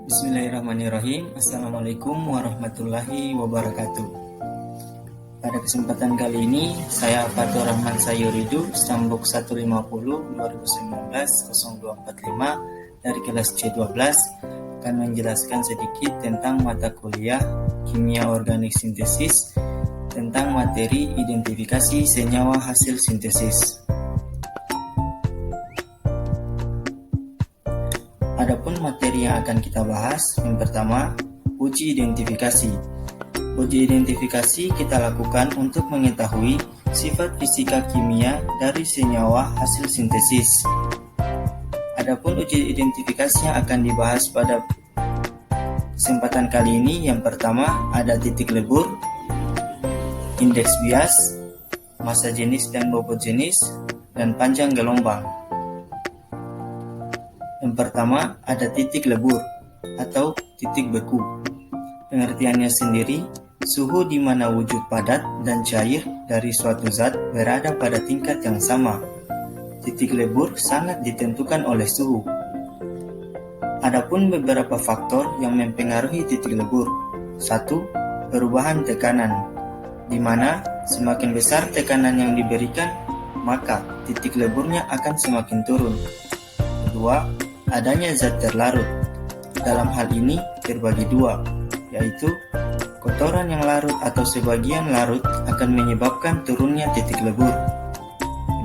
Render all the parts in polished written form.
Bismillahirrahmanirrahim. Assalamualaikum warahmatullahi wabarakatuh. Pada kesempatan kali ini, saya Fatur Rahman Sayuridu, Stambuk 150 2019-0245 dari kelas C12 akan menjelaskan sedikit tentang mata kuliah Kimia Organik Sintesis tentang materi identifikasi senyawa hasil sintesis. Adapun materi yang akan kita bahas, yang pertama, uji identifikasi. Uji identifikasi kita lakukan untuk mengetahui sifat fisika kimia dari senyawa hasil sintesis. Adapun uji identifikasi yang akan dibahas pada kesempatan kali ini, yang pertama ada titik lebur, indeks bias, massa jenis dan bobot jenis, dan panjang gelombang. Yang pertama ada titik lebur atau titik beku. Pengertiannya sendiri, suhu di mana wujud padat dan cair dari suatu zat berada pada tingkat yang sama. Titik lebur sangat ditentukan oleh suhu. Adapun beberapa faktor yang mempengaruhi titik lebur. 1. Perubahan tekanan, di mana semakin besar tekanan yang diberikan, maka titik leburnya akan semakin turun. 2. Adanya zat terlarut. Dalam hal ini terbagi dua, yaitu kotoran yang larut atau sebagian larut akan menyebabkan turunnya titik lebur.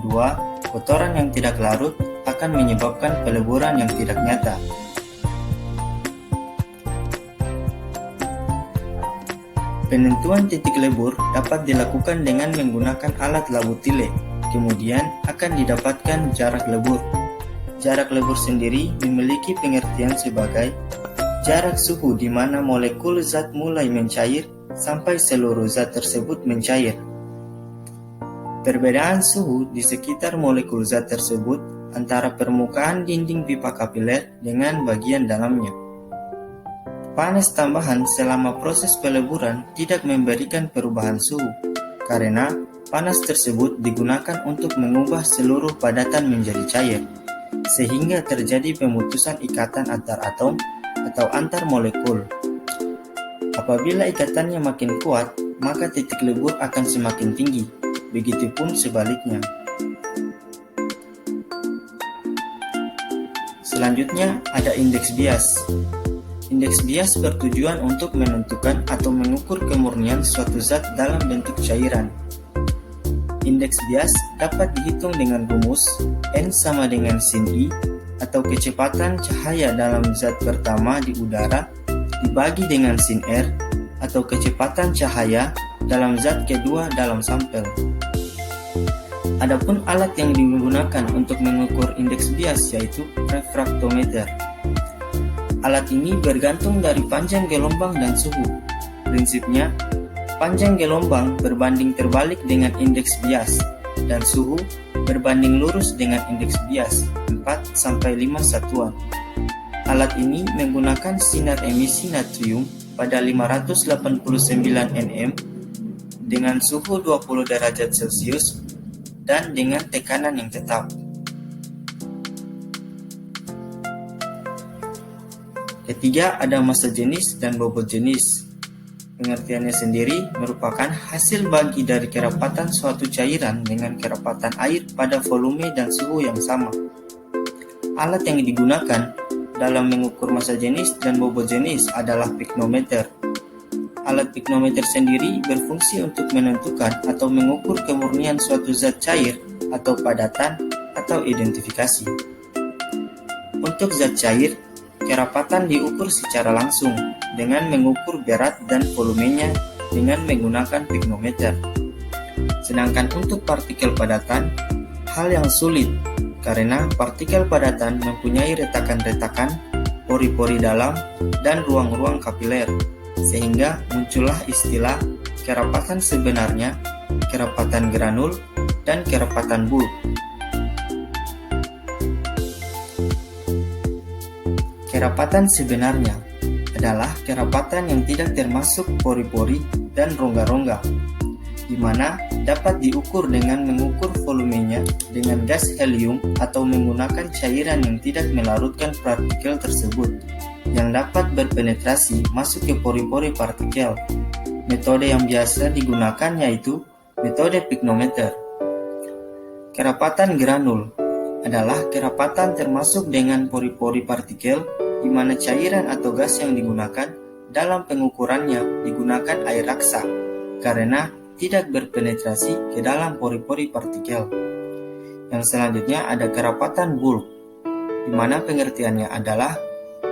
2. Kotoran yang tidak larut akan menyebabkan peleburan yang tidak nyata. Penentuan titik lebur dapat dilakukan dengan menggunakan alat labutile. Kemudian akan didapatkan jarak lebur. Jarak lebur sendiri memiliki pengertian sebagai jarak suhu di mana molekul zat mulai mencair sampai seluruh zat tersebut mencair. Perbedaan suhu di sekitar molekul zat tersebut antara permukaan dinding pipa kapiler dengan bagian dalamnya. Panas tambahan selama proses peleburan tidak memberikan perubahan suhu, karena panas tersebut digunakan untuk mengubah seluruh padatan menjadi cair, sehingga terjadi pemutusan ikatan antar atom atau antar molekul. Apabila ikatannya makin kuat, maka titik lebur akan semakin tinggi, begitupun sebaliknya. Selanjutnya ada indeks bias. Indeks bias bertujuan untuk menentukan atau mengukur kemurnian suatu zat dalam bentuk cairan. Indeks bias dapat dihitung dengan rumus N sama dengan sin I, atau kecepatan cahaya dalam zat pertama di udara dibagi dengan sin R, atau kecepatan cahaya dalam zat kedua dalam sampel. Adapun alat yang digunakan untuk mengukur indeks bias yaitu refraktometer. Alat ini bergantung dari panjang gelombang dan suhu. Prinsipnya, panjang gelombang berbanding terbalik dengan indeks bias, dan suhu berbanding lurus dengan indeks bias 4-5 satuan. Alat ini menggunakan sinar emisi natrium pada 589 nm dengan suhu 20 derajat Celcius dan dengan tekanan yang tetap. Ketiga, ada massa jenis dan bobot jenis. Pengertiannya sendiri merupakan hasil bagi dari kerapatan suatu cairan dengan kerapatan air pada volume dan suhu yang sama. Alat yang digunakan dalam mengukur massa jenis dan bobot jenis adalah piknometer. Alat piknometer sendiri berfungsi untuk menentukan atau mengukur kemurnian suatu zat cair atau padatan atau identifikasi. Untuk zat cair, kerapatan diukur secara langsung dengan mengukur berat dan volumenya dengan menggunakan piknometer. Sedangkan untuk partikel padatan, hal yang sulit karena partikel padatan mempunyai retakan-retakan, pori-pori dalam, dan ruang-ruang kapiler, sehingga muncullah istilah kerapatan sebenarnya, kerapatan granul, dan kerapatan bulk. Kerapatan sebenarnya adalah kerapatan yang tidak termasuk pori-pori dan rongga-rongga, di mana dapat diukur dengan mengukur volumenya dengan gas helium atau menggunakan cairan yang tidak melarutkan partikel tersebut. yang dapat berpenetrasi masuk ke pori-pori partikel. Metode yang biasa digunakan yaitu metode pignometer. Kerapatan granul adalah kerapatan termasuk dengan pori-pori partikel di mana cairan atau gas yang digunakan dalam pengukurannya digunakan air raksa karena tidak berpenetrasi ke dalam pori-pori partikel. Yang selanjutnya ada kerapatan bulk, di mana pengertiannya adalah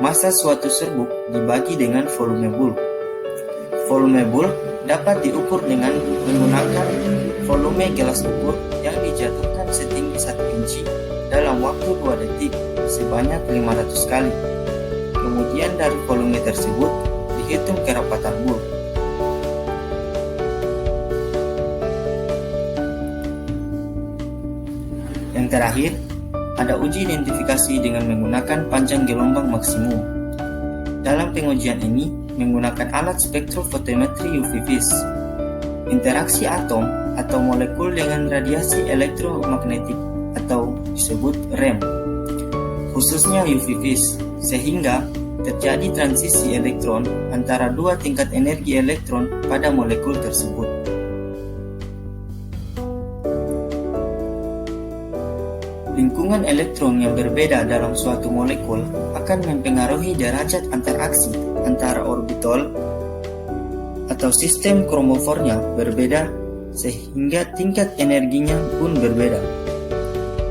massa suatu serbuk dibagi dengan volume bulk. Volume bulk dapat diukur dengan menggunakan volume gelas ukur yang dijatuhkan setinggi 1 inci dalam waktu 2 detik sebanyak 500 kali. Kemudian dari volume tersebut dihitung kerapatan bulk. Yang terakhir, ada uji identifikasi dengan menggunakan panjang gelombang maksimum. Dalam pengujian ini menggunakan alat spektrofotometri UV vis. Interaksi atom atau molekul dengan radiasi elektromagnetik atau disebut REM, khususnya UV vis, sehingga terjadi transisi elektron antara dua tingkat energi elektron pada molekul tersebut. Lingkungan elektron yang berbeda dalam suatu molekul akan mempengaruhi derajat interaksi antara orbital atau sistem kromofornya berbeda, sehingga tingkat energinya pun berbeda.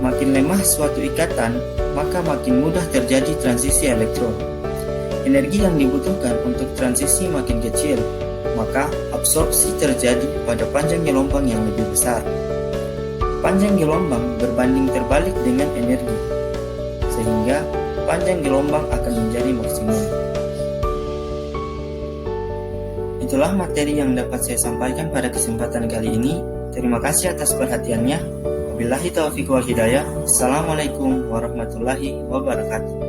Makin lemah suatu ikatan, maka makin mudah terjadi transisi elektron. Energi yang dibutuhkan untuk transisi makin kecil, maka absorpsi terjadi pada panjang gelombang yang lebih besar. Panjang gelombang berbanding terbalik dengan energi, sehingga panjang gelombang akan menjadi maksimum. Itulah materi yang dapat saya sampaikan pada kesempatan kali ini. Terima kasih atas perhatiannya. Wabillahi taufiq wal hidayah. Assalamualaikum warahmatullahi wabarakatuh.